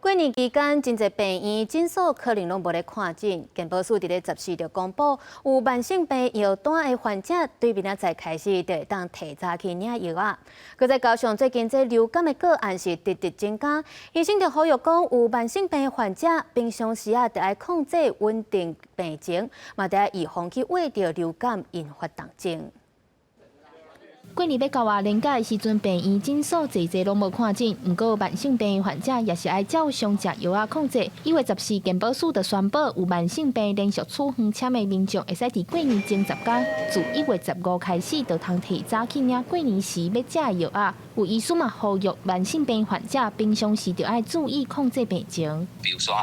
过年期间，真侪病院诊所可能拢无咧看诊。健保署伫咧14就公布，有慢性病药单的患者，对明仔载开始就会当提早去领药啊。佮再加上最近这流感的个案是直直增加，医生就呼吁讲，有慢性病的患者，平常时啊，得爱控制稳定病情，嘛得爱预防去胃着流感引发重症。 过年要到啊，年假的时阵，病院诊所侪拢无看诊，不过慢性病的患者也是爱照常食药啊控制。1月14，健保署就宣布，有慢性病连续处方签的民众，会使伫过年前10天，自1月15开始，就通提早去领过年时要食的药啊。有医师嘛呼吁慢性病患者，平常时就爱注意控制病情。比如说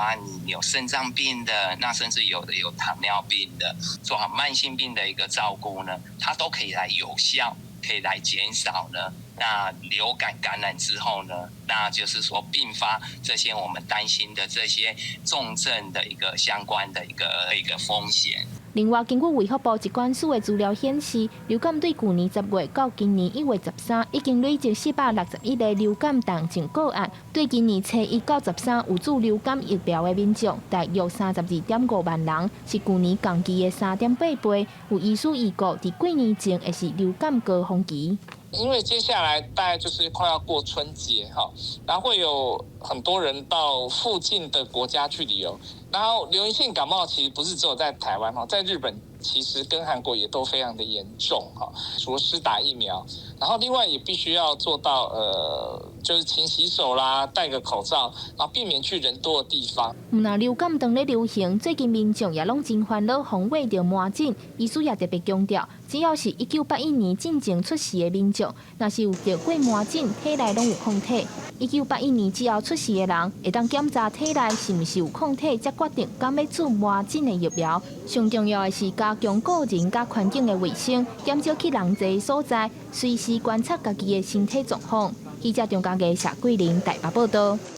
你有肾脏病的，那甚至有糖尿病的，做好慢性病的一个照顾呢，它都可以来有效。 可以来减少呢，那流感感染之后呢，那就是说并发这些我们担心的这些重症的一个相关的一个风险。另外，根据卫福部疾管署的资料显示，流感对去年10月到今年1月13，已经累积461个流感重症个案。对今年初1到13有注流感疫苗的民众，大约32.5万人，是去年同期的3.8倍。有医师预告，伫过年前会是流感高峰期。 因为接下来大概就是快要过春节哈，然后会有很多人到附近的国家去旅游，然后流行性感冒其实不是只有在台湾哈，在日本其实跟韩国也都非常的严重哈。除了施打疫苗，然后另外也必须要做到就是勤洗手啦，戴个口罩，然后避免去人多的地方。那流感当咧流行，最近民众也拢真烦恼防胃着麻疹，医师也特别强调，只要是1981年进前出世的民众，若是有得过麻疹，体内拢有抗体。1981年之后出世的人，会当检查体内是毋是有抗体，才决定敢要注麻疹的疫苗。上重要的是加强个人甲环境的卫生，减少去人侪所在，随时观察家己的身体状况。记者张家嘅谢桂林台北报道。